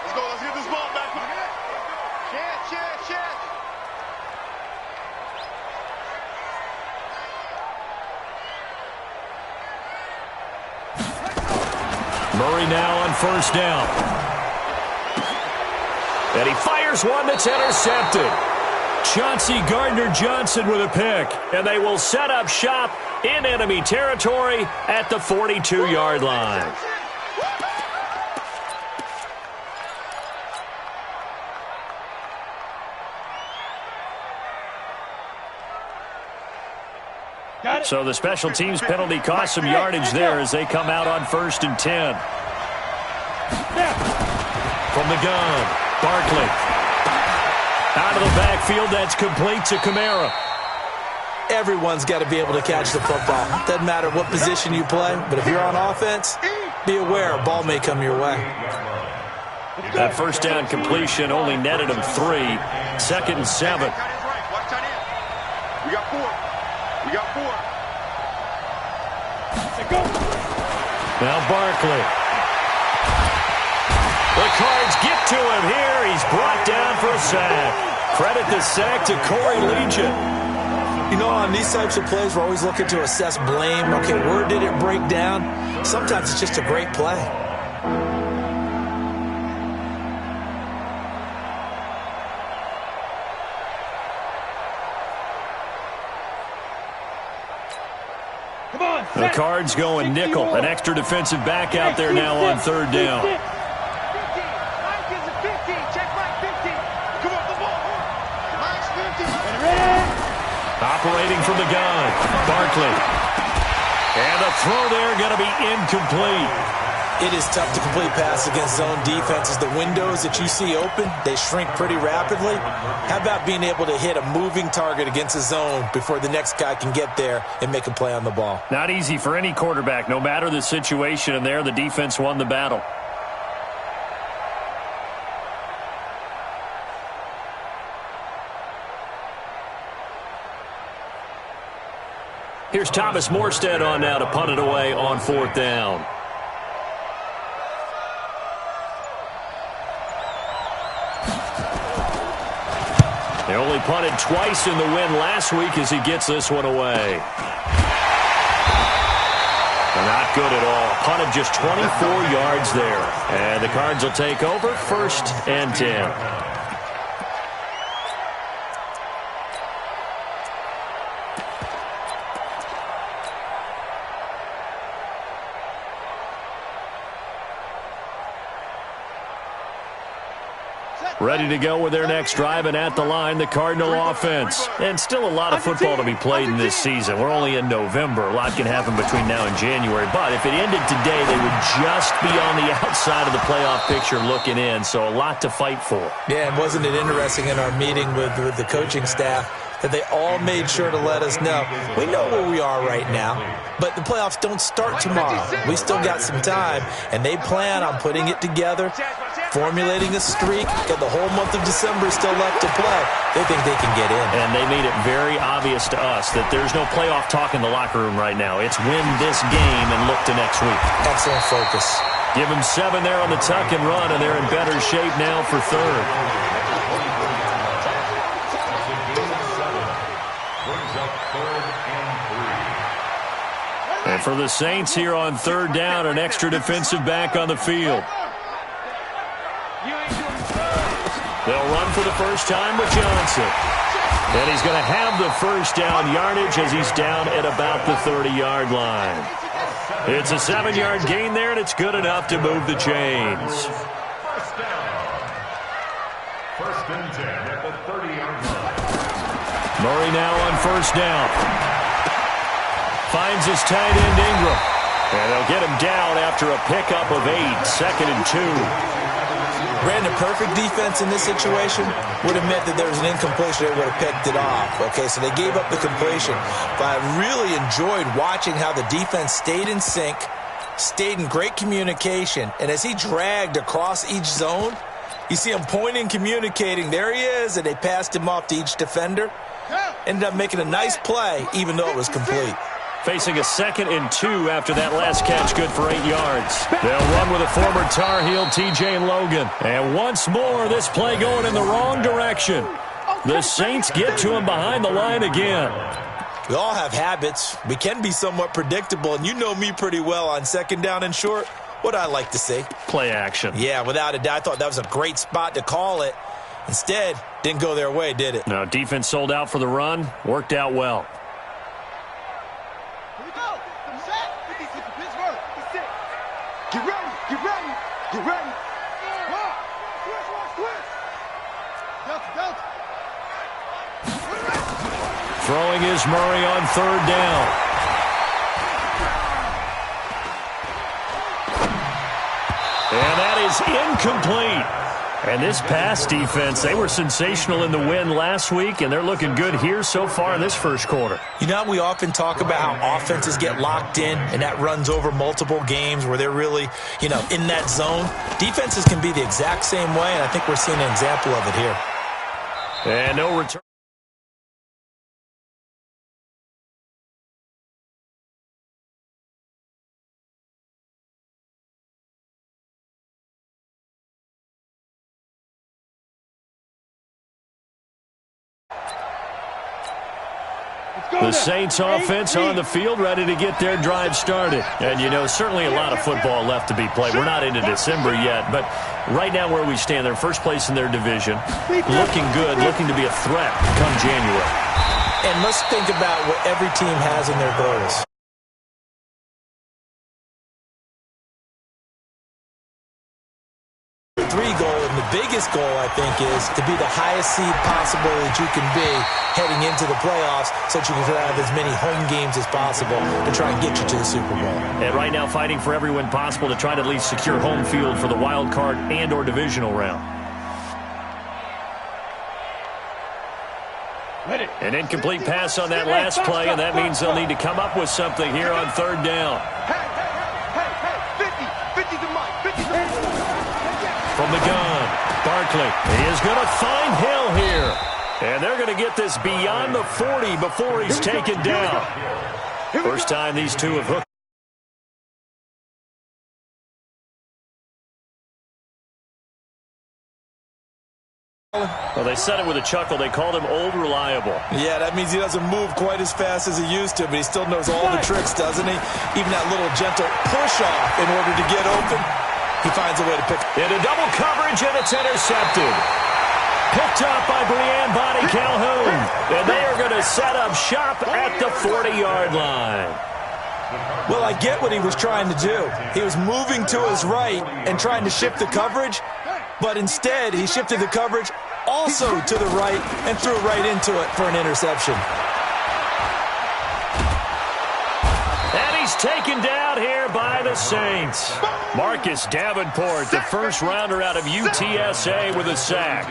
Let's go. Let's get this ball back. Chance. Murray now on first down. And he fires one that's intercepted. Chauncey Gardner-Johnson with a pick. And they will set up shop in enemy territory at the 42-yard line. So the special teams penalty cost some yardage there as they come out on 1st and 10. From the gun, Barkley. Out of the backfield, that's complete to Kamara. Everyone's got to be able to catch the football. Doesn't matter what position you play, but if you're on offense, be aware a ball may come your way. That first down completion only netted him 3. 2nd and 7. We got 4. Now Barkley. The Cards get to him here. He's brought down for a sack. Credit the sack to Corey Legion. You know, on these types of plays, we're always looking to assess blame. Okay, where did it break down? Sometimes it's just a great play. The Cards going nickel. An extra defensive back out there now on 3rd down. Operating from the gun, Barkley. And the throw there going to be incomplete. It is tough to complete pass against zone defenses. The windows that you see open, they shrink pretty rapidly. How about being able to hit a moving target against a zone before the next guy can get there and make a play on the ball? Not easy for any quarterback, no matter the situation, and there the defense won the battle. Here's Thomas Morstead on now to punt it away on 4th down. They only punted twice in the win last week as he gets this one away. Not good at all. Punted just 24 yards there. And the Cards will take over 1st and 10. Ready to go with their next drive, and at the line, the Cardinal offense. And still a lot of football to be played in this season. We're only in November. A lot can happen between now and January. But if it ended today, they would just be on the outside of the playoff picture looking in. So a lot to fight for. Yeah, and wasn't it interesting in our meeting with the coaching staff that they all made sure to let us know, we know where we are right now, but the playoffs don't start tomorrow. We still got some time, and they plan on putting it together, formulating a streak, got the whole month of December still left to play. They think they can get in. And they made it very obvious to us that there's no playoff talk in the locker room right now. It's win this game and look to next week. Excellent focus. Give them 7 there on the tuck and run, and they're in better shape now for 3rd. And for the Saints here on 3rd down, an extra defensive back on the field. They'll run for the first time with Johnson. And he's going to have the first down yardage as he's down at about the 30-yard line. It's a 7-yard gain there, and it's good enough to move the chains. First and 10 at the 30-yard line. Murray now on first down. Finds his tight end Ingram. And they'll get him down after a pickup of 8, 2nd and 2. Brandon, perfect defense in this situation would have meant that there was an incompletion. They would have picked it off. Okay, so they gave up the completion. But I really enjoyed watching how the defense stayed in sync, stayed in great communication. And as he dragged across each zone, you see him pointing, communicating. There he is, and they passed him off to each defender. Ended up making a nice play, even though it was complete. Facing a 2nd and 2 after that last catch, good for 8 yards. They'll run with a former Tar Heel, TJ Logan. And once more, this play going in the wrong direction. The Saints get to him behind the line again. We all have habits. We can be somewhat predictable, and you know me pretty well on 2nd down and short. What I like to say? Play action. Yeah, without a doubt. I thought that was a great spot to call it. Instead, didn't go their way, did it? No, defense sold out for the run. Worked out well. Get ready, get ready, get ready. Throwing is Murray on 3rd down. And that is incomplete. And this pass defense, they were sensational in the win last week, and they're looking good here so far in this first quarter. You know, we often talk about how offenses get locked in, and that runs over multiple games where they're really, in that zone. Defenses can be the exact same way, and I think we're seeing an example of it here. And no return. The Saints offense on the field, ready to get their drive started. And, certainly a lot of football left to be played. We're not into December yet, but right now where we stand, they're first place in their division. Looking good, looking to be a threat come January. And let's think about what every team has in their goals. And the biggest goal, I think, is to be the highest seed possible that you can be heading into the playoffs so that you can have as many home games as possible to try and get you to the Super Bowl. And right now fighting for every win possible to try to at least secure home field for the wild card and or divisional round. An incomplete pass on that last play, and that means they'll need to come up with something here on 3rd down. From the gun, Barkley is going to find Hill here. And they're going to get this beyond the 40 before he's taken down. First time these two have hooked. Well, they said it with a chuckle. They called him old reliable. Yeah, that means he doesn't move quite as fast as he used to, but he still knows all the tricks, doesn't he? Even that little gentle push-off in order to get open. He finds a way to pick. Into double coverage, and it's intercepted. Picked up by Brianne Bonnie Calhoun. And they are going to set up shop at the 40-yard line. Well, I get what he was trying to do. He was moving to his right and trying to shift the coverage, but instead he shifted the coverage also to the right and threw right into it for an interception. And he's taken down here by the Saints. Marcus Davenport, the first rounder out of UTSA, with a sack.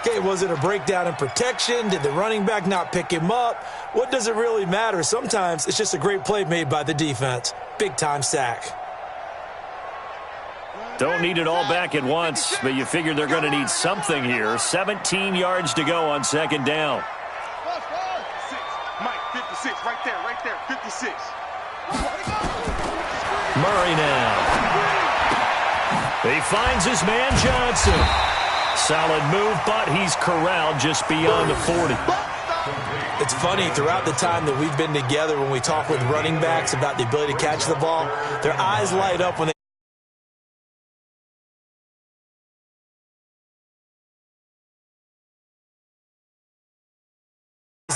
Okay, was it a breakdown in protection? Did the running back not pick him up? What does it really matter? Sometimes it's just a great play made by the defense. Big-time sack. Don't need it all back at once, but you figure they're going to need something here. 17 yards to go on 2nd down. Mike, 56, right there, 56. Murray now. He finds his man Johnson. Solid move, but he's corralled just beyond the 40. It's funny, throughout the time that we've been together, when we talk with running backs about the ability to catch the ball, their eyes light up when they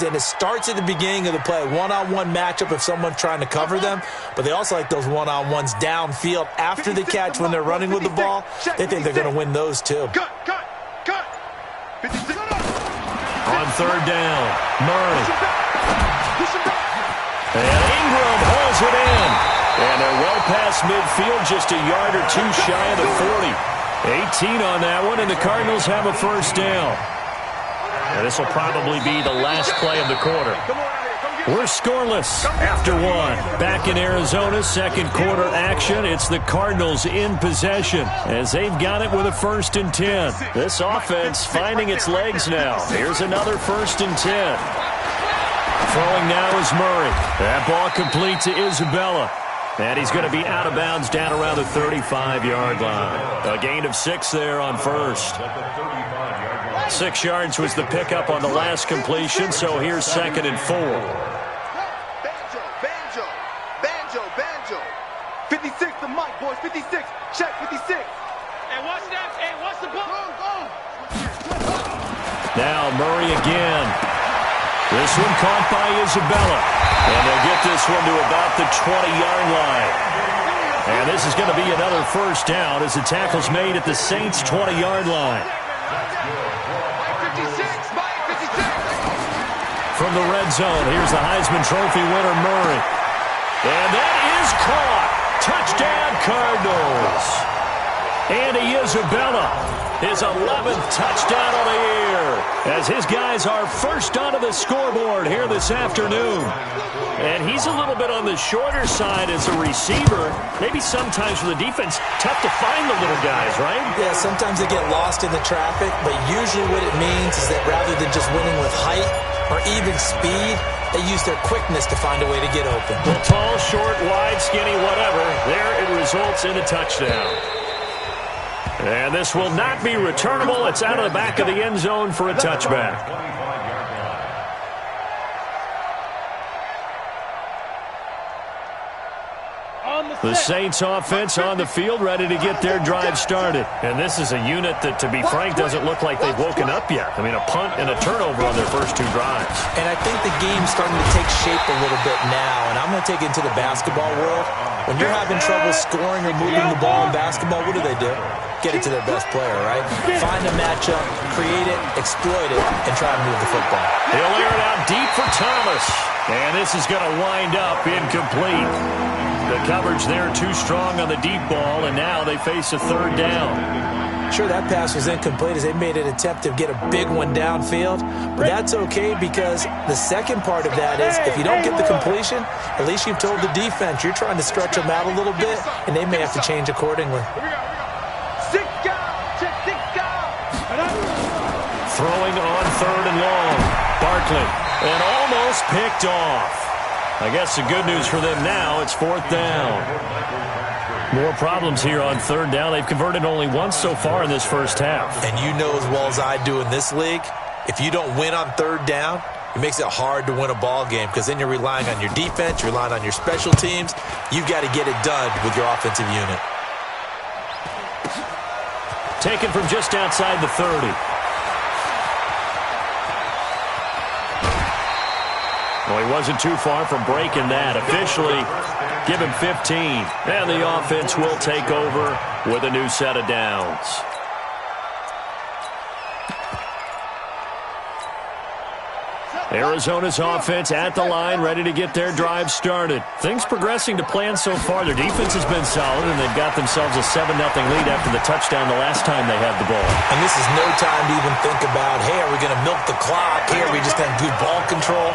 and it starts at the beginning of the play, one-on-one matchup if someone's trying to cover them, but they also like those one-on-ones downfield after the catch when they're running with the ball. They think they're going to win those too. Cut. 56. On 3rd down, Murray. And Ingram hauls it in. And they're well past midfield, just a yard or two shy of the 40. 18 on that one, and the Cardinals have a first down. And this will probably be the last play of the quarter. We're scoreless after one. Back in Arizona, 2nd quarter action. It's the Cardinals in possession as they've got it with a 1st and 10. This offense finding its legs now. Here's another 1st and 10. Throwing now is Murray. That ball complete to Isabella. And he's going to be out of bounds down around the 35-yard line. A gain of 6 there on first. 6 yards was the pickup on the last completion, so here's 2nd and 4. Banjo. 56 the mic, boys. 56. Check 56. And what's that? And what's the ball? Now Murray again. This one caught by Isabella. And they'll get this one to about the 20-yard line. And this is going to be another first down as the tackle's made at the Saints' 20-yard line. From the red zone, here's the Heisman Trophy winner, Murray. And that is caught. Touchdown, Cardinals. Andy Isabella, his 11th touchdown of the year, as his guys are first onto the scoreboard here this afternoon. And he's a little bit on the shorter side as a receiver. Maybe sometimes for the defense, tough to find the little guys, right? Yeah, sometimes they get lost in the traffic, but usually what it means is that rather than just winning with height or even speed, they use their quickness to find a way to get open. Well, tall, short, wide, skinny, whatever, there it results in a touchdown. And this will not be returnable. It's out of the back of the end zone for a touchback. The Saints offense on the field, ready to get their drive started. And this is a unit that, to be frank, doesn't look like they've woken up yet. I mean, a punt and a turnover on their first 2 drives. And I think the game's starting to take shape a little bit now. And I'm going to take it into the basketball world. When you're having trouble scoring or moving the ball in basketball, what do? Get it to their best player, right? Find a matchup, create it, exploit it, and try to move the football. He'll air it out deep for Thomas. And this is going to wind up incomplete. The coverage there too strong on the deep ball, and now they face a 3rd down. Sure, that pass was incomplete as they made an attempt to get a big one downfield, but that's okay because the second part of that is if you don't get the completion, at least you've told the defense you're trying to stretch them out a little bit, and they may have to change accordingly. Throwing on 3rd and long. Barkley, and almost picked off. I guess the good news for them now, it's 4th down. More problems here on 3rd down. They've converted only once so far in this first half. And you know as well as I do in this league, if you don't win on 3rd down, it makes it hard to win a ball game because then you're relying on your defense, you're relying on your special teams. You've got to get it done with your offensive unit. Taken from just outside the 30. Well, he wasn't too far from breaking that. Officially, give him 15. And the offense will take over with a new set of downs. Arizona's offense at the line, ready to get their drive started. Things progressing to plan so far. Their defense has been solid, and they've got themselves a 7-0 lead after the touchdown the last time they had the ball. And this is no time to even think about, hey, are we going to milk the clock? Hey, are we just going to do ball control?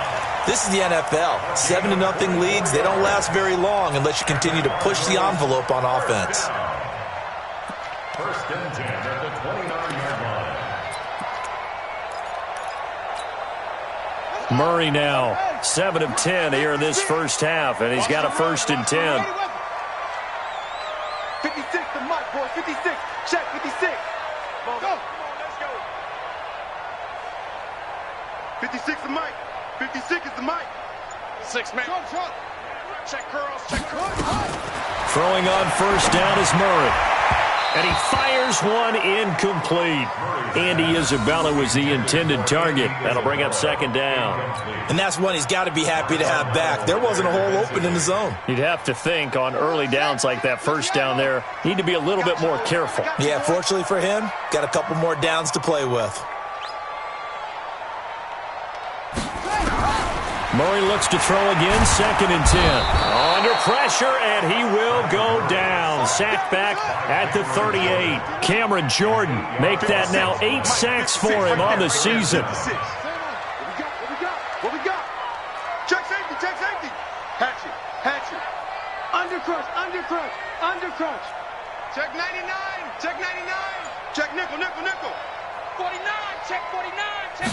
This is the NFL. 7-0 leads, they don't last very long unless you continue to push the envelope on offense. 1st and 10 at the 29-yard line. Murray now, 7 of 10 here in this first half, and he's got a 1st and 10. 56 the mic, boys. 56. Check 56. Go. Come on, let's go. 56 the mic. 56 is the mic. 6 man. Check curls, check curls. Throwing on 1st down is Murray. And he fires one incomplete. Andy Isabella was the intended target. That'll bring up 2nd down. And that's one he's got to be happy to have back. There wasn't a hole open in the zone. You'd have to think on early downs like that 1st down there, need to be a little bit more careful. Yeah, fortunately for him, got a couple more downs to play with. Murray looks to throw again, 2nd and 10. Under pressure, and he will go down. Sacked back at the 38. Cameron Jordan make that now 8 sacks for him on the season. What we got? Check safety. Hatchet. Undercrush. Check 99. Check nickel. 49, check 49, check.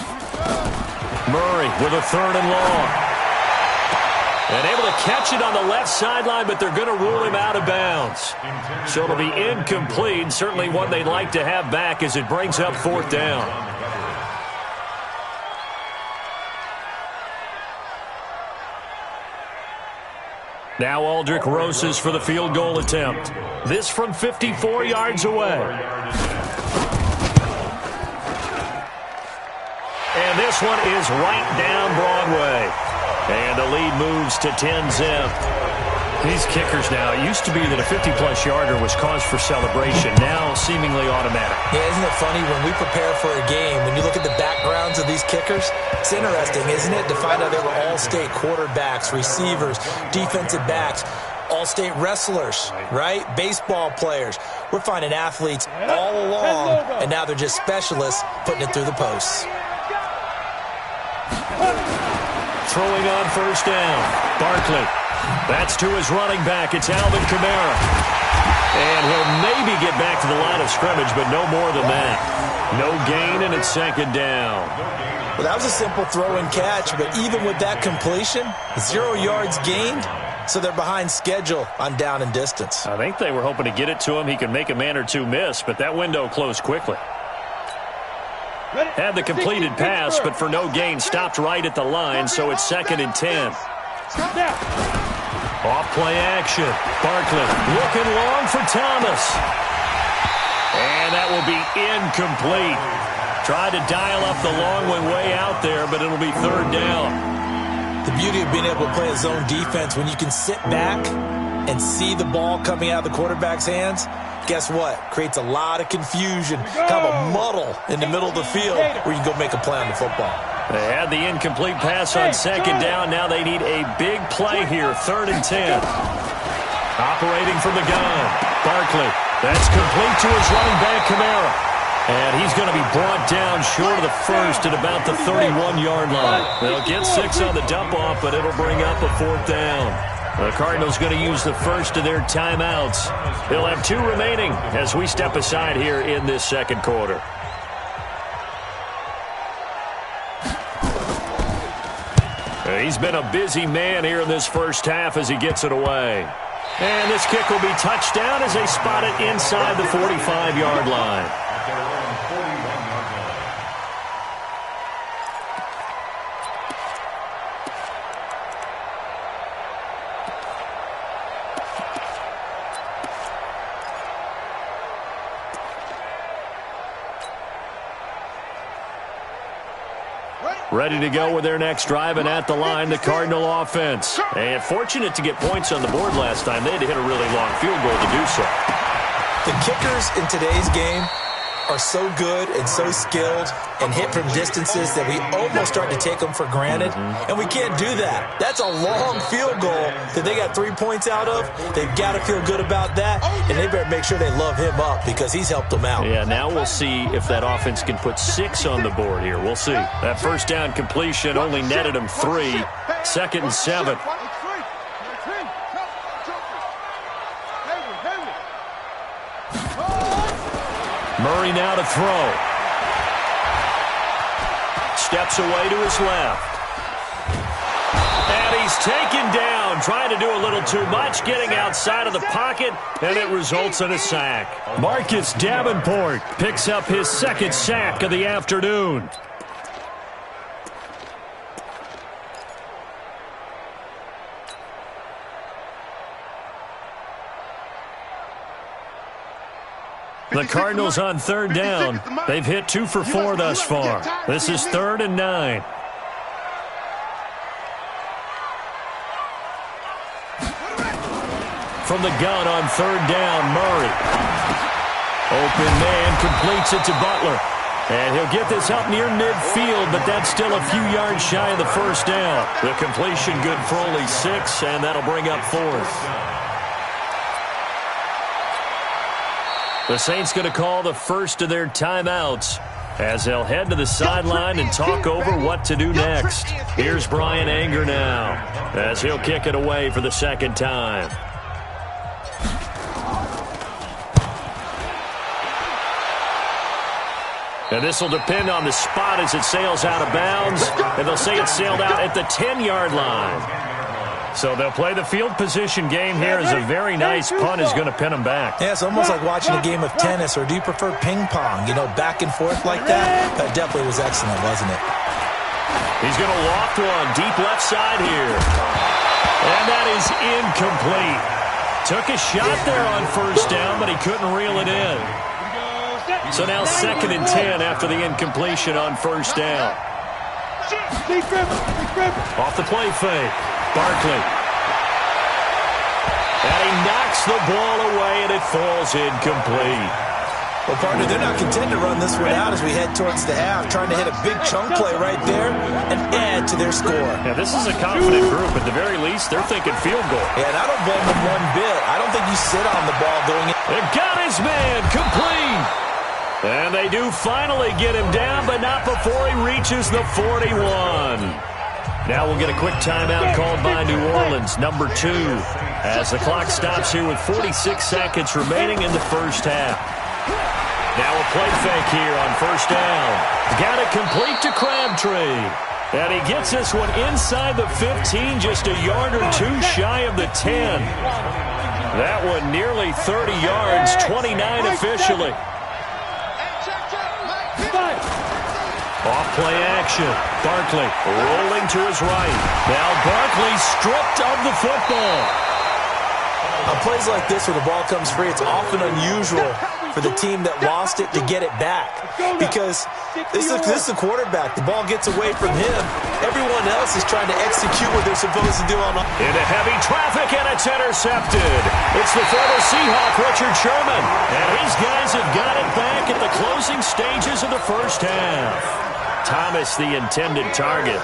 Murray with a 3rd and long. And able to catch it on the left sideline, but they're going to rule him out of bounds. So it'll be incomplete. Certainly one they'd like to have back as it brings up 4th down. Now Aldrick Rosas for the field goal attempt. This from 54 yards away. And this one is right down Broadway. And the lead moves to 10-zip. These kickers now, it used to be that a 50-plus yarder was cause for celebration. Now seemingly automatic. Yeah, isn't it funny when we prepare for a game, when you look at the backgrounds of these kickers, it's interesting, isn't it, to find out they were all-state quarterbacks, receivers, defensive backs, all-state wrestlers, right? Baseball players. We're finding athletes all along, and now they're just specialists putting it through the posts. Throwing on 1st down. Barkley. That's to his running back. It's Alvin Kamara. And he'll maybe get back to the line of scrimmage, but no more than that. No gain, and it's 2nd down. Well, that was a simple throw and catch, but even with that completion, 0 yards gained, so they're behind schedule on down and distance. I think they were hoping to get it to him. He could make a man or two miss, but that window closed quickly. Had the completed pass, but for no gain, stopped right at the line, so it's 2nd and 10. Off play action. Barkley looking long for Thomas. And that will be incomplete. Tried to dial up the long one way out there, but it'll be 3rd down. The beauty of being able to play a zone defense, when you can sit back and see the ball coming out of the quarterback's hands, guess what? Creates a lot of confusion, kind of a muddle in the middle of the field where you can go make a play on the football. They had the incomplete pass on 2nd down. Now they need a big play here, 3rd and 10. Operating from the gun. Barkley. That's complete to his running back, Kamara. And he's going to be brought down short of the first at about the 31-yard line. They'll get 6 on the dump-off, but it'll bring up a 4th down. The Cardinals going to use the first of their timeouts. They'll have 2 remaining as we step aside here in this 2nd quarter. He's been a busy man here in this first half as he gets it away. And this kick will be touched down as they spot it inside the 45-yard line. Ready to go with their next drive, and at the line, the Cardinal offense. And fortunate to get points on the board last time. They had to hit a really long field goal to do so. The kickers in today's game are so good and so skilled and hit from distances that we almost start to take them for granted, and we can't do that. That's a long field goal that they got 3 points out of. They've got to feel good about that, and they better make sure they love him up because he's helped them out. Yeah, now we'll see if that offense can put 6 on the board here. We'll see. That 1st down completion only netted him 3. 2nd and 7. Murray now to throw. Steps away to his left. And he's taken down, trying to do a little too much, getting outside of the pocket, and it results in a sack. Marcus Davenport picks up his 2nd sack of the afternoon. The Cardinals on 3rd down. They've hit 2 for 4 thus far. This is 3rd and 9. From the gun on 3rd down, Murray. Open man completes it to Butler. And he'll get this up near midfield, but that's still a few yards shy of the 1st down. The completion good for only 6, and that'll bring up 4th. The Saints going to call the first of their timeouts as they'll head to the sideline and talk over what to do next. Here's Brian Anger now as he'll kick it away for the 2nd time. And this will depend on the spot as it sails out of bounds. And they'll say it sailed out at the 10-yard line. So they'll play the field position game here as a very nice punt is going to pin them back. Yeah, it's almost like watching a game of tennis, or do you prefer ping pong? You know, back and forth like that? That definitely was excellent, wasn't it? He's going to loft one deep left side here. And that is incomplete. Took a shot there on first down, but he couldn't reel it in. So now 2nd and 10 after the incompletion on first down. Off the play fake. Barkley. And he knocks the ball away, and it falls incomplete. Well, partner, they're not content to run this one out as we head towards the half, trying to hit a big chunk play right there and add to their score. Yeah, this is a confident group. At the very least, they're thinking field goal. Yeah, and I don't blame them one bit. I don't think you sit on the ball going in. They've got his man complete. And they do finally get him down, but not before he reaches the 41. Now we'll get a quick timeout called by New Orleans, number 2, as the clock stops here with 46 seconds remaining in the first half. Now a play fake here on first down. Got it complete to Crabtree. And he gets this one inside the 15, just a yard or two shy of the 10. That one nearly 30 yards, 29 officially. Off play action. Barkley rolling to his right. Now Barkley stripped of the football. On plays like this where the ball comes free, it's often unusual for the team that lost it to get it back. Because this is a quarterback. The ball gets away from him. Everyone else is trying to execute what they're supposed to do on. Into heavy traffic, and it's intercepted. It's the former Seahawk, Richard Sherman. And his guys have got it back at the closing stages of the first half. Thomas, the intended target.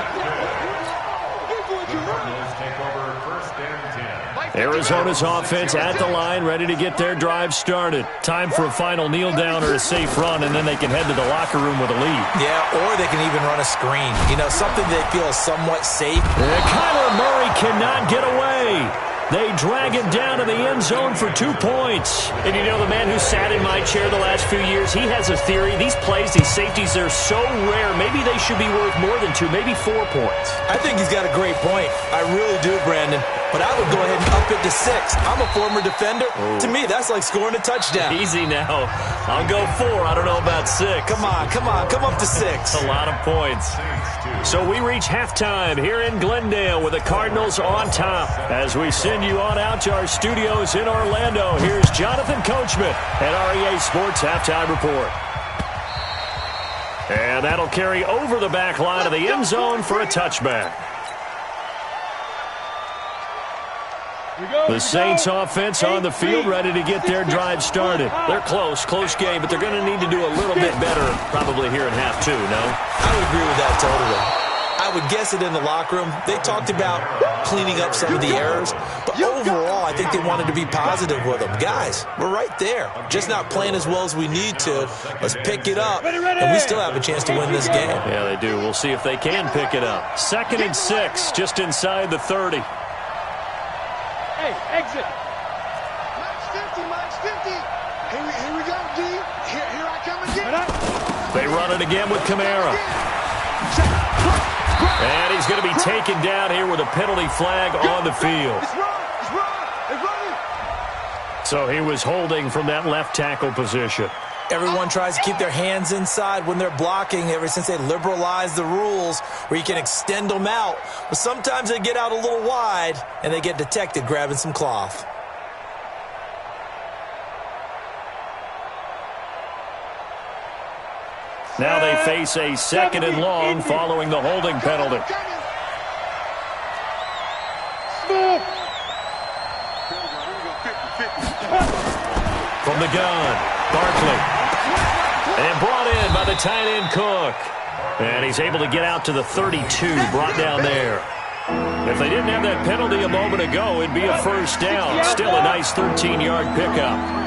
Arizona's offense at the line, ready to get their drive started. Time for a final kneel down or a safe run, and then they can head to the locker room with a lead. Yeah, or they can even run a screen. You know, something they feel is somewhat safe. And Kyler Murray cannot get away. They drag him down to the end zone for 2 points. And you know, the man who sat in my chair the last few years, he has a theory. These plays, these safeties, they're so rare. Maybe they should be worth more than 2, maybe 4 points. I think he's got a great point. I really do, Brandon. But I would go ahead and up it to 6. I'm a former defender. Ooh. To me, that's like scoring a touchdown. Easy now. I'll go 4. I don't know about 6. Come on. Come up to 6. A lot of points. So we reach halftime here in Glendale with the Cardinals on top. As we send you on out to our studios in Orlando, here's Jonathan Coachman at REA Sports Halftime Report. And that'll carry over the back line of the end zone for a touchback. The Saints offense on the field, ready to get their drive started. They're close game, but they're going to need to do a little bit better probably here in half 2, no? I would agree with that totally. I would guess it in the locker room. They talked about cleaning up some of the errors, but overall, I think they wanted to be positive with them. Guys, we're right there. Just not playing as well as we need to. Let's pick it up, and we still have a chance to win this game. Yeah, they do. We'll see if they can pick it up. 2nd and 6, just inside the 30. Hey, exit. Max 50. Here we go, D. Here I come again. They run it again with Kamara. And he's going to be taken down here with a penalty flag on the field. So he was holding from that left tackle position. Everyone tries to keep their hands inside when they're blocking ever since they liberalized the rules where you can extend them out. But sometimes they get out a little wide and they get detected grabbing some cloth. Now they face a 2nd and long following the holding penalty. From the gun, Barkley. And brought in by the tight end Cook. And he's able to get out to the 32, brought down there. If they didn't have that penalty a moment ago, it'd be a first down. Still a nice 13-yard pickup.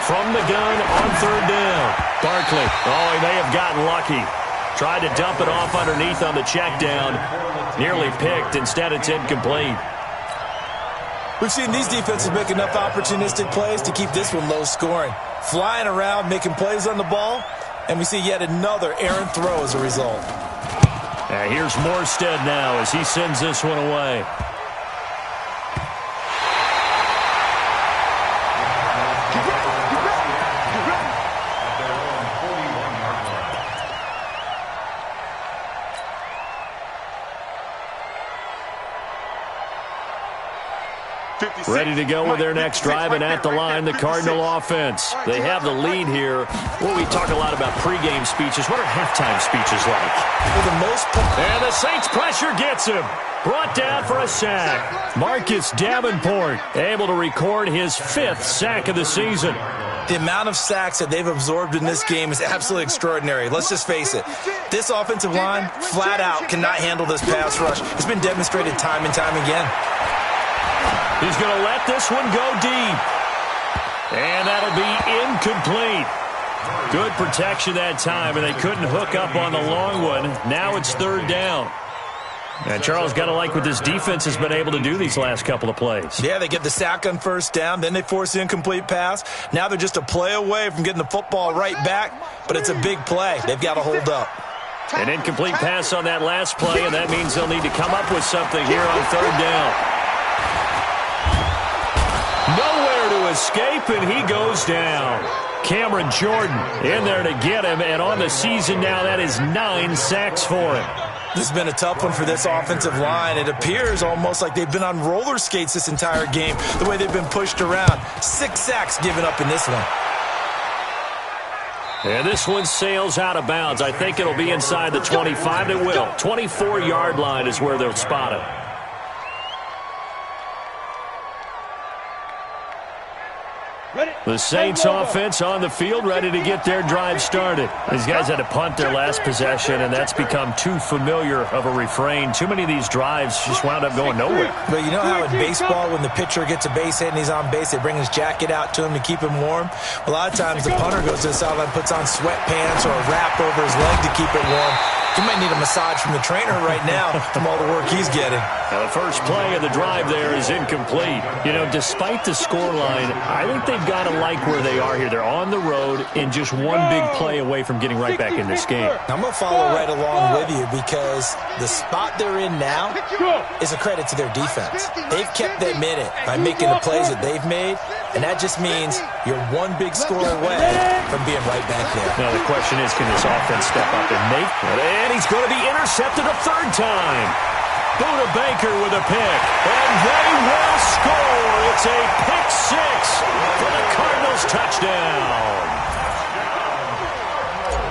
From the gun on 3rd down. Barkley. Oh, he may have gotten lucky. Tried to dump it off underneath on the check down. Nearly picked. Instead, it's incomplete. We've seen these defenses make enough opportunistic plays to keep this one low scoring. Flying around, making plays on the ball, and we see yet another errant throw as a result. Here's Morstead now as he sends this one away. Ready to go with their next drive, and at the line, the Cardinal offense. They have the lead here. Well, we talk a lot about pregame speeches. What are halftime speeches like? For the most part. And the Saints pressure gets him. Brought down for a sack. Marcus Davenport able to record his 5th sack of the season. The amount of sacks that they've absorbed in this game is absolutely extraordinary. Let's just face it. This offensive line, flat out, cannot handle this pass rush. It's been demonstrated time and time again. He's going to let this one go deep. And that'll be incomplete. Good protection that time, and they couldn't hook up on the long one. Now it's 3rd down. And Charles, got to like what this defense has been able to do these last couple of plays. Yeah, they get the sack on 1st down, then they force the incomplete pass. Now they're just a play away from getting the football right back, but it's a big play. They've got to hold up. An incomplete pass on that last play, and that means they'll need to come up with something here on 3rd down. Nowhere to escape, and he goes down. Cameron Jordan in there to get him, and on the season now, that is 9 sacks for him. This has been a tough one for this offensive line. It appears almost like they've been on roller skates this entire game, the way they've been pushed around. 6 sacks given up in this one. And this one sails out of bounds. I think it'll be inside the 25. It will. 24-yard line is where they'll spot it. The Saints offense on the field, ready to get their drive started. These guys had to punt their last possession, and that's become too familiar of a refrain. Too many of these drives just wound up going nowhere. But you know how in baseball, when the pitcher gets a base hit and he's on base, they bring his jacket out to him to keep him warm? A lot of times the punter goes to the sideline, puts on sweatpants or a wrap over his leg to keep it warm. He might need a massage from the trainer right now from all the work he's getting. Now the first play of the drive there is incomplete. You know, despite the scoreline, I think they've got to like where they are here. They're on the road and just one big play away from getting right back in this game. I'm going to follow right along with you because the spot they're in now is a credit to their defense. They've kept them in it by making the plays that they've made, and that just means you're one big score away from being right back there. Now the question is, can this offense step up and make it? And he's going to be intercepted a 3rd time. Buda Baker with a pick, and they will score. It's a pick 6 for the Cardinals touchdown.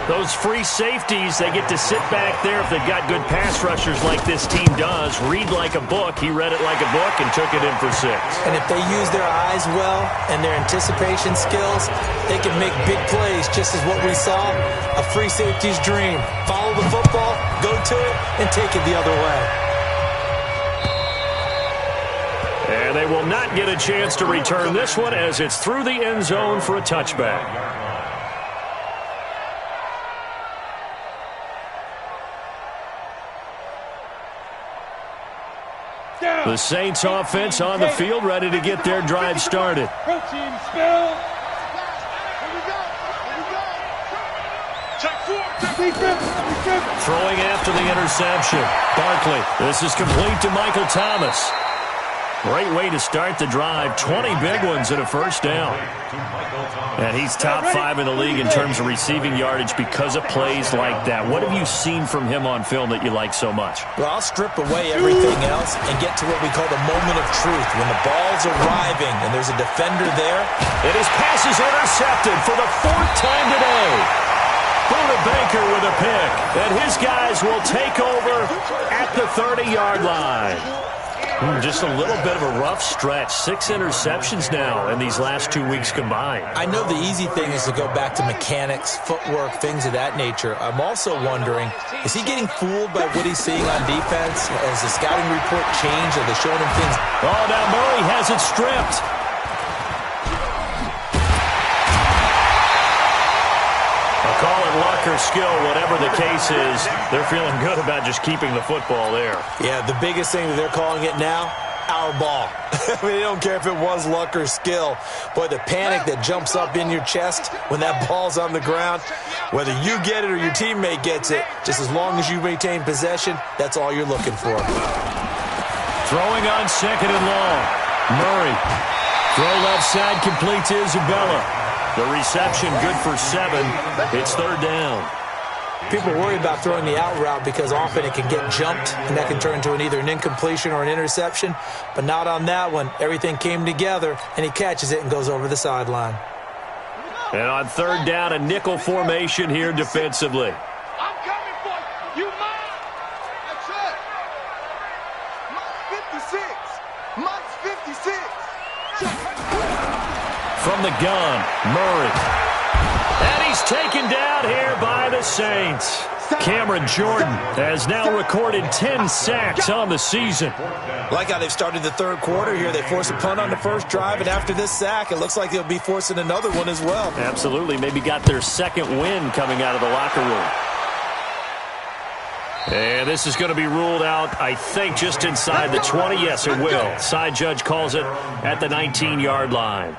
Those free safeties, they get to sit back there if they've got good pass rushers like this team does. Read like a book. He read it like a book and took it in for 6. And if they use their eyes well and their anticipation skills, they can make big plays, just as what we saw, a free safety's dream. Follow the football, go to it, and take it the other way. And they will not get a chance to return this one as it's through the end zone for a touchback. The Saints offense on the field, ready to get their drive started. Throwing after the interception. Barkley. This is complete to Michael Thomas. Great way to start the drive. 20 big ones and a 1st down. And he's top 5 in the league in terms of receiving yardage because of plays like that. What have you seen from him on film that you like so much? Well, I'll strip away everything else and get to what we call the moment of truth. When the ball's arriving and there's a defender there. And his pass is intercepted for the 4th time today. Buda Baker with a pick. And his guys will take over at the 30-yard line. Just a little bit of a rough stretch. 6 interceptions now in these last 2 weeks combined. I know the easy thing is to go back to mechanics, footwork, things of that nature. I'm also wondering, is he getting fooled by what he's seeing on defense? Has the scouting report changed? Are they showing him things? Oh, now Murray has it stripped. I'll call it luck or skill, whatever the case is, they're feeling good about just keeping the football there. Yeah, the biggest thing that they're calling it now, our ball. I mean, they don't care if it was luck or skill. Boy, the panic that jumps up in your chest when that ball's on the ground, whether you get it or your teammate gets it, just as long as you retain possession, that's all you're looking for. Throwing on second and long. Murray. Throw left side complete to Isabella. The reception good for 7. It's third down. People worry about throwing the out route because often it can get jumped, and that can turn into either an incompletion or an interception. But not on that one. Everything came together, and he catches it and goes over the sideline. And on third down, a nickel formation here defensively. I'm coming for you. You mine. That's it. Mike's 56. Mike's 56. From the gun, Murray. And he's taken down here by the Saints. Cameron Jordan has now recorded 10 sacks on the season. Like how they've started the third quarter here. They force a punt on the first drive, and after this sack, it looks like they'll be forcing another one as well. Absolutely. Maybe got their second win coming out of the locker room. And this is going to be ruled out, I think, just inside the 20. Yes, it will. Side judge calls it at the 19-yard line.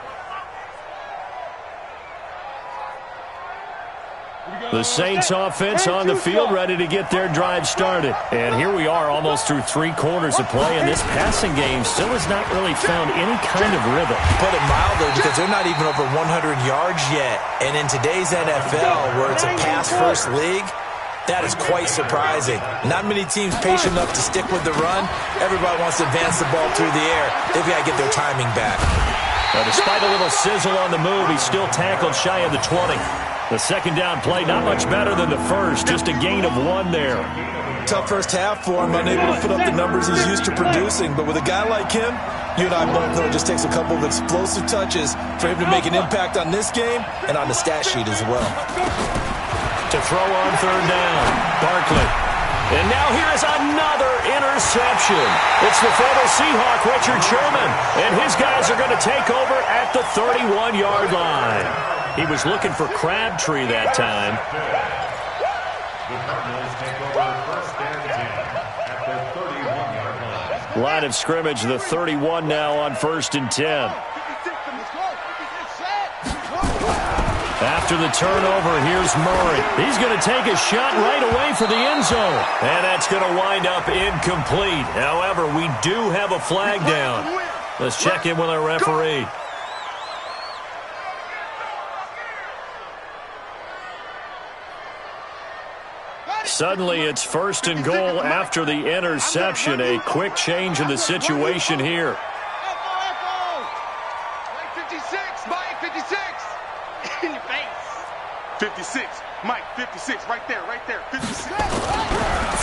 The Saints offense on the field, ready to get their drive started. And here we are almost through 3 quarters of play, and this passing game still has not really found any kind of rhythm. Put it mildly, because they're not even over 100 yards yet. And in today's NFL, where it's a pass-first league, that is quite surprising. Not many teams patient enough to stick with the run. Everybody wants to advance the ball through the air. They've got to get their timing back. Despite a little sizzle on the move, he's still tackled shy of the 20. The second down play, not much better than the first, just a gain of 1 there. Tough first half for him, unable to put up the numbers he's used to producing. But with a guy like him, you and I both know it just takes a couple of explosive touches for him to make an impact on this game and on the stat sheet as well. To throw on third down, Barkley. And now here is another interception. It's the former Seahawk, Richard Sherman, and his guys are going to take over at the 31-yard line. He was looking for Crabtree that time. The Cardinals take over first and 10 at the 31-yard line. Line of scrimmage, the 31 now on first and 10. After the turnover, here's Murray. He's going to take a shot right away for the end zone. And that's going to wind up incomplete. However, we do have a flag down. Let's check in with our referee. Suddenly, it's first and goal after the interception. A quick change in the situation here. 56. Mike, 56. Right there, 56.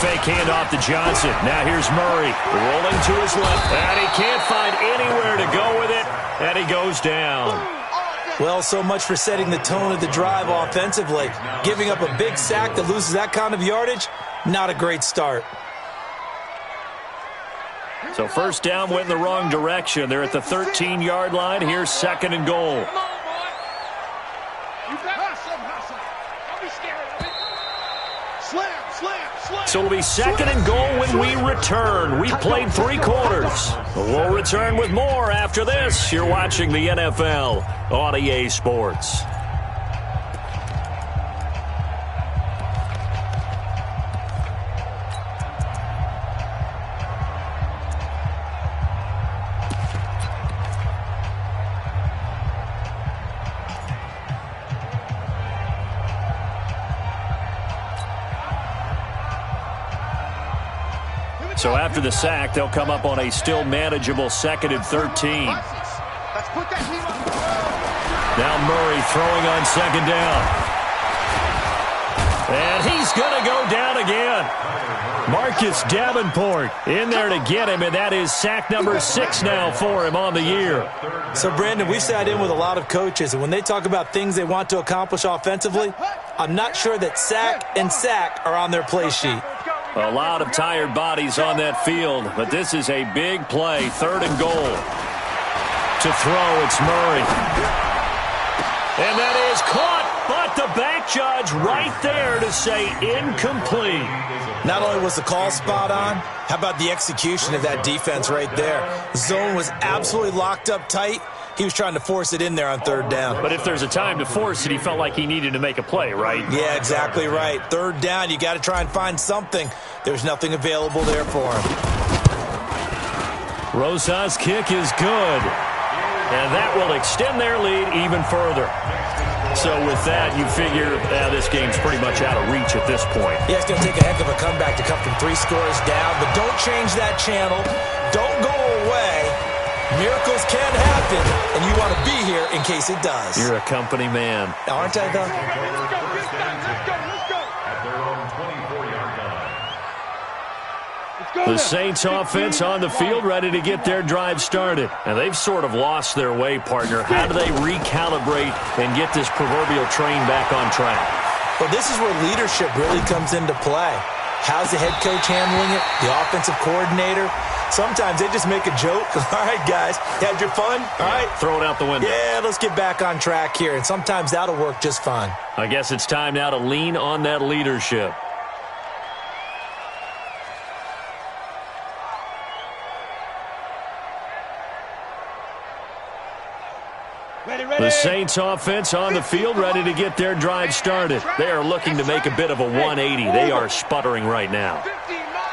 Fake handoff to Johnson. Now here's Murray. Rolling to his left. And he can't find anywhere to go with it. And he goes down. Well, so much for setting the tone of the drive offensively. Giving up a big sack that loses that kind of yardage, not a great start. So first down went in the wrong direction. They're at the 13-yard line. Here's second and goal. So it'll be second and goal when we return. We played 3 quarters. We'll return with more after this. You're watching the NFL on EA Sports. So after the sack, they'll come up on a still manageable second and 13. Now Murray throwing on second down. And he's going to go down again. Marcus Davenport in there to get him, and that is sack number 6 now for him on the year. So, Brandon, we've sat in with a lot of coaches, and when they talk about things they want to accomplish offensively, I'm not sure that sack and sack are on their play sheet. A lot of tired bodies on that field, but this is a big play, third and goal. To throw, it's Murray. And that is caught But the back judge right there to say incomplete. Not only was the call spot on, how about the execution of that defense right there? The zone was absolutely locked up tight. He was trying to force it in there on third down. But if there's a time to force it, he felt like he needed to make a play, right? Yeah, exactly right. Third down, you got to try and find something. There's nothing available there for him. Rosas' kick is good. And that will extend their lead even further. So with that, you figure this game's pretty much out of reach at this point. Yeah, it's going to take a heck of a comeback to come from 3 scores down. But don't change that channel. Don't go away. Miracles can happen, and you want to be here in case it does. You're a company man. Aren't I, though? Let's go. At their own 24-yard line. The Saints offense on the field ready to get their drive started. And they've sort of lost their way, partner. How do they recalibrate and get this proverbial train back on track? Well, this is where leadership really comes into play. How's the head coach handling it? The offensive coordinator? Sometimes they just make a joke. All right, guys, had your fun? All right. Throw it out the window. Yeah, let's get back on track here. And sometimes that'll work just fine. I guess it's time now to lean on that leadership. The Saints offense on the field ready to get their drive started. They are looking to make a bit of a 180. They are sputtering right now.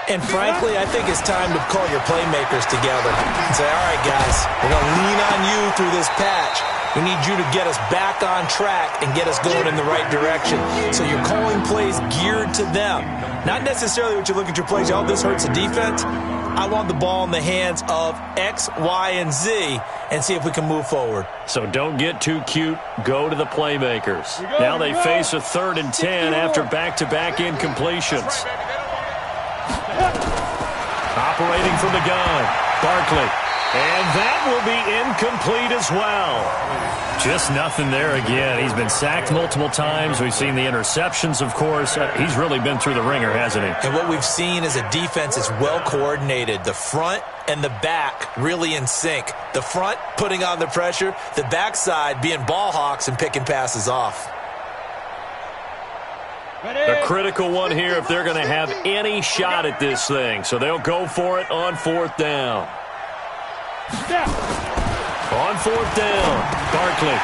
And frankly, I think it's time to call your playmakers together and say, all right, guys, we're going to lean on you through this patch. We need you to get us back on track and get us going in the right direction. So you're calling plays geared to them. Not necessarily what you look at your plays, oh, this hurts the defense. I want the ball in the hands of X, Y, and Z and see if we can move forward. So don't get too cute. Go to the playmakers. Now they face a 3rd and 10 after back-to-back incompletions. Operating from the gun, Barkley. And that will be incomplete as well. Just nothing there again. He's been sacked multiple times. We've seen the interceptions, of course. He's really been through the ringer, hasn't he? And what we've seen is a defense that's well coordinated. The front and the back really in sync. The front putting on the pressure, the backside being ball hawks and picking passes off. A critical one here if they're going to have any shot at this thing. So they'll go for it on 4th down. On 4th down, Barkley.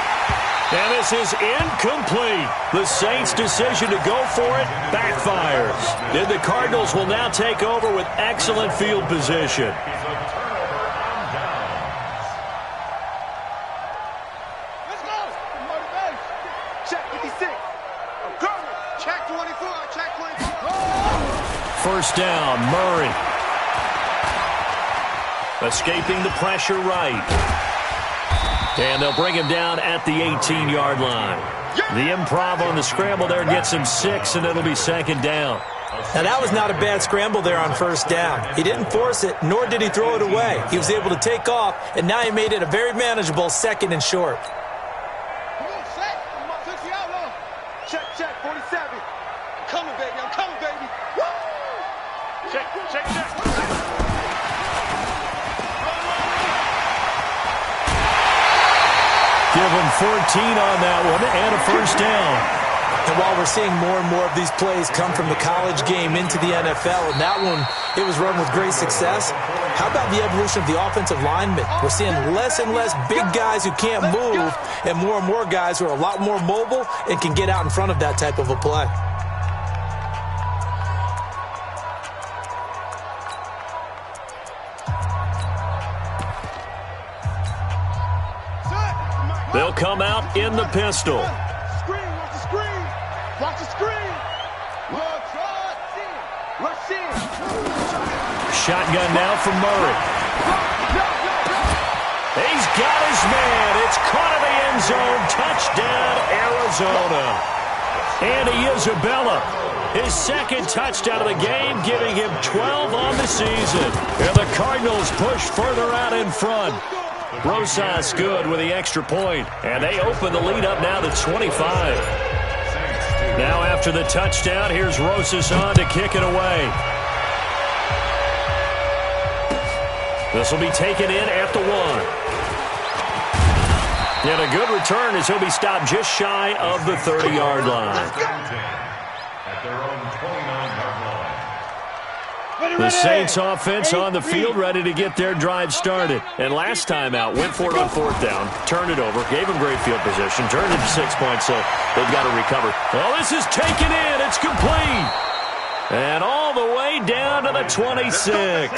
And this is incomplete. The Saints' decision to go for it backfires. And the Cardinals will now take over with excellent field position. Let's go. Check 56. I'm coming. Check 24. Check 24. 1st down, Murray. Escaping the pressure right. And they'll bring him down at the 18-yard line. The improv on the scramble there gets him 6, and it'll be 2nd down. Now, that was not a bad scramble there on 1st down. He didn't force it, nor did he throw it away. He was able to take off, and now he made it a very manageable 2nd and short. Come on, set. Check, 47. I'm coming, baby. I'm coming, baby. Woo! Check. Give him 14 on that one and a 1st down. And while we're seeing more and more of these plays come from the college game into the NFL, and that one, it was run with great success, how about the evolution of the offensive linemen? We're seeing less and less big guys who can't move and more guys who are a lot more mobile and can get out in front of that type of a play. They'll come out in the pistol. Screen, watch the screen. Watch the screen. Rush in. Shotgun now from Murray. He's got his man. It's caught in the end zone. Touchdown, Arizona. Andy Isabella, his 2nd touchdown of the game, giving him 12 on the season. And the Cardinals push further out in front. Rosas good with the extra point, and they open the lead up now to 25. Now after the touchdown, here's Rosas on to kick it away. This will be taken in at the 1. And a good return as he'll be stopped just shy of the 30-yard line. At their own 29-yard line. The Saints offense on the field ready to get their drive started. And last time out, went for it on fourth down, turned it over, gave them great field position, turned it to 6 points, so they've got to recover. Well, this is taken in. It's complete. And all the way down to the 26.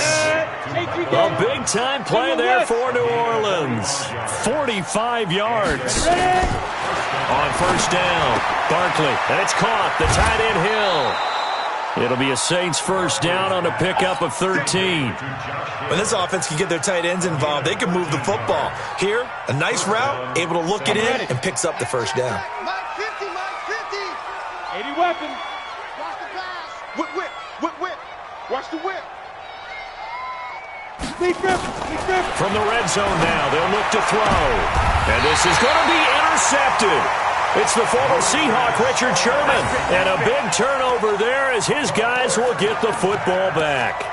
A big-time play there for New Orleans. 45 yards on first down. Barkley, and it's caught. The tight end Hill. It'll be a Saints first down on a pickup of 13. When this offense can get their tight ends involved, they can move the football. Here, a nice route, able to look it in, and picks up the first down. Mike 50, Mike 50. 80 weapon. Watch the pass. Whip, whip, whip, whip. Watch the whip. Big grip, big grip. From the red zone now, they'll look to throw. And this is going to be intercepted. It's the former Seahawk, Richard Sherman. And a big turnover there as his guys will get the football back.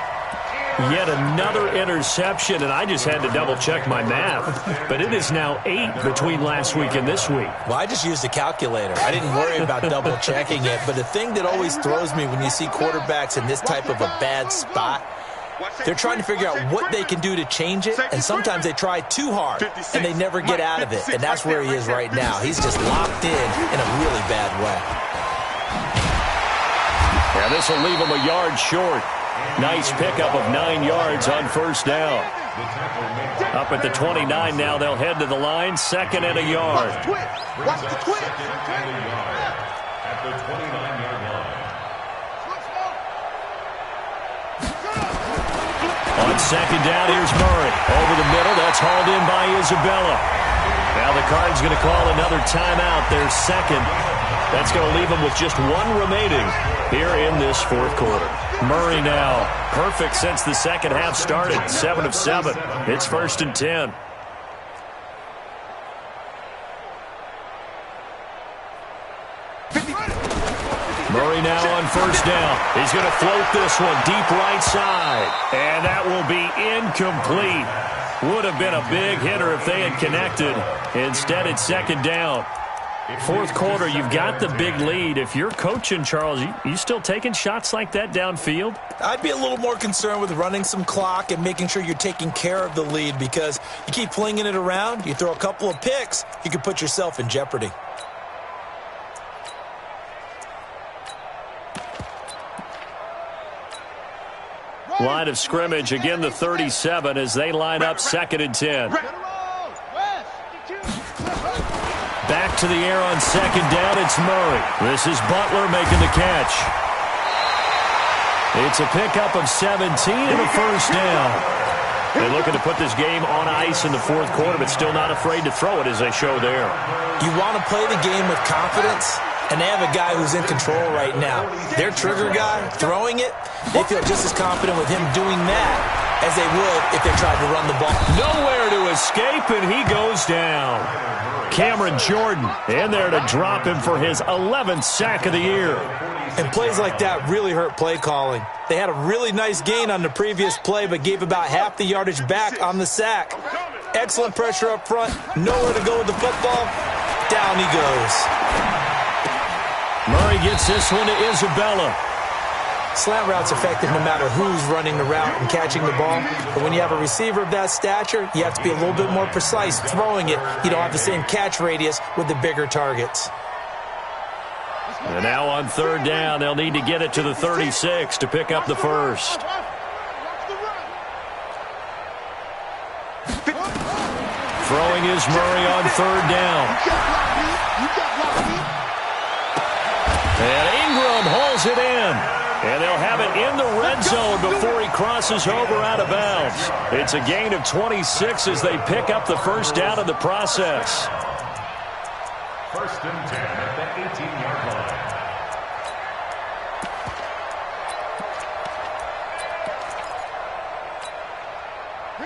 Yet another interception, and I just had to double-check my math. But it is now 8 between last week and this week. Well, I just used a calculator. I didn't worry about double-checking it. But the thing that always throws me when you see quarterbacks in this type of a bad spot, they're trying to figure out what they can do to change it, and sometimes they try too hard, and they never get out of it. And that's where he is right now. He's just locked in a really bad way. Yeah, this will leave him a yard short. Nice pickup of 9 yards on first down. Up at the 29 now, they'll head to the line, second and a yard. Watch the twitch. At the 29-yard line. On second down, here's Murray. Over the middle, that's hauled in by Isabella. Now the Cards going to call another timeout, their second. That's going to leave them with just one remaining here in this fourth quarter. Murray now, perfect since the second half started, 7 of 7. It's first and 10. Murray now on first down. He's going to float this one deep right side. And that will be incomplete. Would have been a big hitter if they had connected. Instead, it's second down. Fourth quarter, you've got the big lead. If you're coaching, Charles, you still taking shots like that downfield? I'd be a little more concerned with running some clock and making sure you're taking care of the lead, because you keep flinging it around, you throw a couple of picks, you could put yourself in jeopardy. Line of scrimmage, again the 37 as they line up second and 10. Back to the air on second down, it's Murray. This is Butler making the catch. It's a pickup of 17 and a first down. They're looking to put this game on ice in the fourth quarter, but still not afraid to throw it as they show there. You want to play the game with confidence, and they have a guy who's in control right now. Their trigger guy, throwing it, they feel just as confident with him doing that as they would if they tried to run the ball. Nowhere to escape, and he goes down. Cameron Jordan in there to drop him for his 11th sack of the year. And plays like that really hurt play calling. They had a really nice gain on the previous play, but gave about half the yardage back on the sack. Excellent pressure up front. Nowhere to go with the football. Down he goes. Murray gets this one to Isabella. Slant route's effective no matter who's running the route and catching the ball. But when you have a receiver of that stature, you have to be a little bit more precise throwing it. You don't have the same catch radius with the bigger targets. And now on third down, they'll need to get it to the 36 to pick up the first. Throwing is Murray on third down. And Ingram hauls it in. And they'll have it in the red zone before he crosses over out of bounds. It's a gain of 26 as they pick up the first down in the process. First and 10 at the 18-yard line.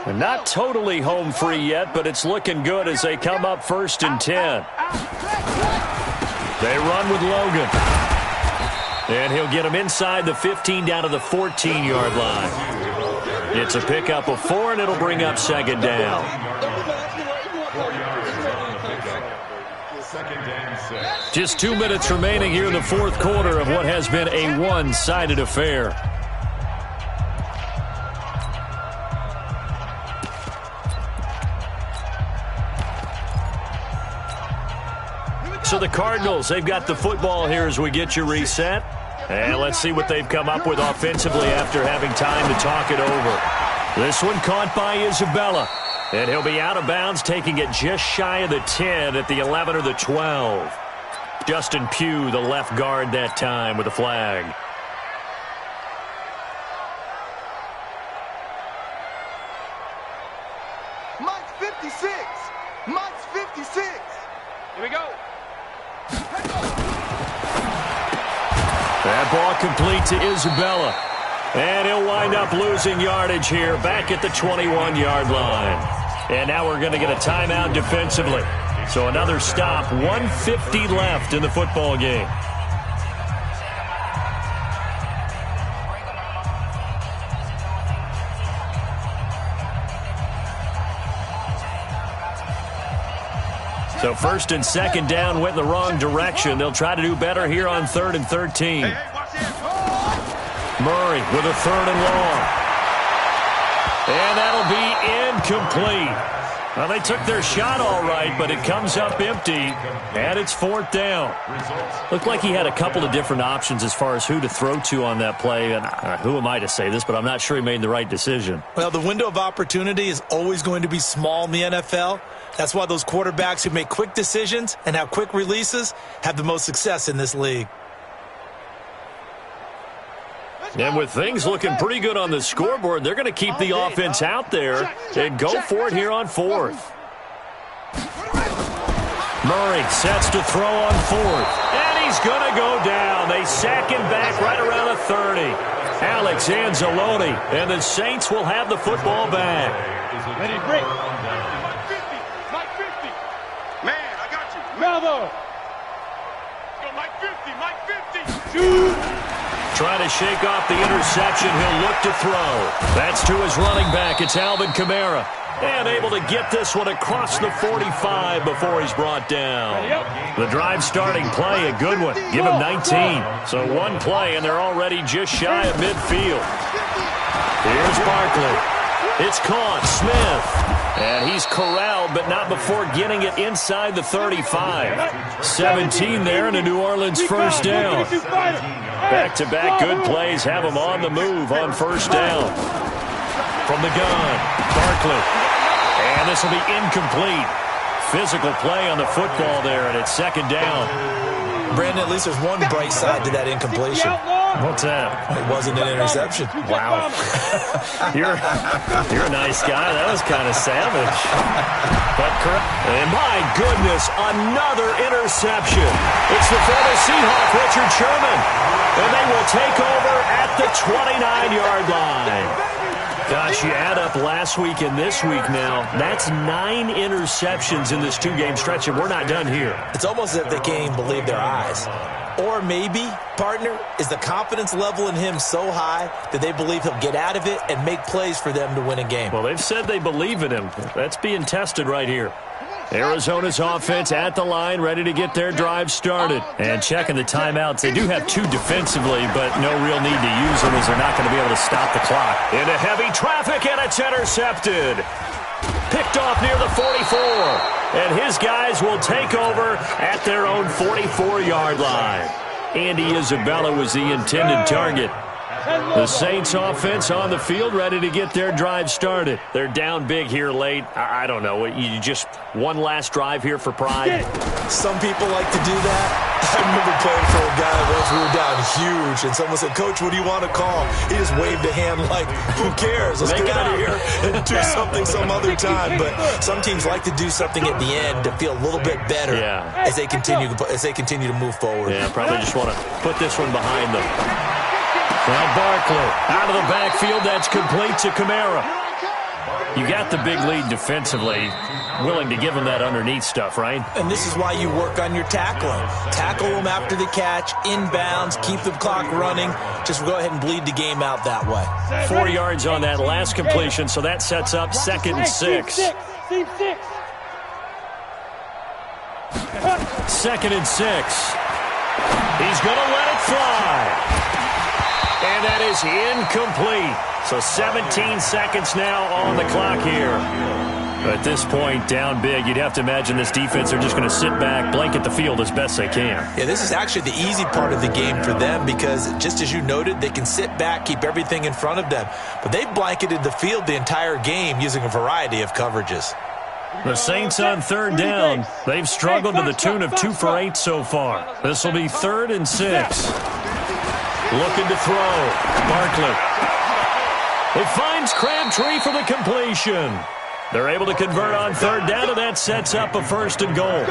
And not totally home free yet, but it's looking good as they come up first and 10. They run with Logan. And he'll get him inside the 15 down to the 14-yard line. It's a pickup of 4, and it'll bring up second down. Just 2 minutes remaining here in the fourth quarter of what has been a one-sided affair. So the Cardinals, they've got the football here as we get you reset. And let's see what they've come up with offensively after having time to talk it over. This one caught by Isabella. And he'll be out of bounds, taking it just shy of the 10 at the 11 or the 12. Justin Pugh, the left guard that time with a flag. Mike's 56. Mike's 56. Here we go. That ball complete to Isabella. And he'll wind up losing yardage here back at the 21-yard line. And now we're going to get a timeout defensively. So another stop, 1:50 left in the football game. So first and second down went in the wrong direction. They'll try to do better here on 3rd and 13. Murray with a 3rd and long. And that'll be incomplete. Well, they took their shot all right, but it comes up empty, and it's 4th down. Looked like he had a couple of different options as far as who to throw to on that play. And who am I to say this, but I'm not sure he made the right decision. Well, the window of opportunity is always going to be small in the NFL. That's why those quarterbacks who make quick decisions and have quick releases have the most success in this league. And with things looking pretty good on the scoreboard, they're going to keep the offense out there and go for it here on 4th. Murray sets to throw on 4th. And he's going to go down. They sack him back right around the 30. Alex Anzalone, and the Saints will have the football back. Ready, break. Mike 50. Man, I got you. Bravo. Go, Mike 50. Mike 50. Shoot. Trying to shake off the interception. He'll look to throw. That's to his running back. It's Alvin Kamara. And able to get this one across the 45 before he's brought down. The drive starting play, a good one. Give him 19. So one play, and they're already just shy of midfield. Here's Barkley. It's caught. Smith. And he's corralled, but not before getting it inside the 35. 17 there, and a New Orleans first down. Back-to-back good plays have him on the move on first down. From the gun, Barkley. And this will be incomplete. Physical play on the football there, and it's 2nd down. Brandon, at least there's one bright side to that incompletion. What's that? It wasn't an interception. Wow. You're a nice guy. That was kind of savage. But correct. And my goodness, another interception. It's the former Seahawk, Richard Sherman. And they will take over at the 29-yard line. Gosh, you add up last week and this week now, that's 9 interceptions in this 2-game stretch, and we're not done here. It's almost as if they can't even believe their eyes. Or maybe, partner, is the confidence level in him so high that they believe he'll get out of it and make plays for them to win a game. Well, they've said they believe in him. That's being tested right here. Arizona's offense at the line, ready to get their drive started. And checking the timeouts. They do have 2 defensively, but no real need to use them as they're not going to be able to stop the clock. Into heavy traffic, and it's intercepted. Picked off near the 44. And his guys will take over at their own 44-yard line. Andy Isabella was the intended target. The Saints offense on the field, ready to get their drive started. They're down big here late. I don't know. You just one last drive here for pride? Some people like to do that. I remember playing for a guy once we were down huge, and someone said, "Coach, what do you want to call?" He just waved a hand like, "Who cares? Let's get out of here and do something some other time." But some teams like to do something at the end to feel a little bit better as they continue to move forward. Yeah, probably just want to put this one behind them. Now Barkley out of the backfield. That's complete to Kamara. You got the big lead defensively. Willing to give him that underneath stuff, right? And this is why you work on your tackling. Tackle them after the catch, inbounds, keep the clock running. Just go ahead and bleed the game out that way. 4 yards on that last completion, so that sets up 2nd and 6. 2nd and 6. He's going to let it fly. And that is incomplete. So 17 seconds now on the clock here. At this point, down big, you'd have to imagine this defense are just going to sit back, blanket the field as best they can. Yeah, this is actually the easy part of the game for them because, just as you noted, they can sit back, keep everything in front of them. But they've blanketed the field the entire game using a variety of coverages. The Saints on 3rd down. They've struggled to the tune of 2 for 8 so far. This will be 3rd and 6. Looking to throw. Barkley. It finds Crabtree for the completion. They're able to convert on 3rd down, and that sets up a 1st and goal.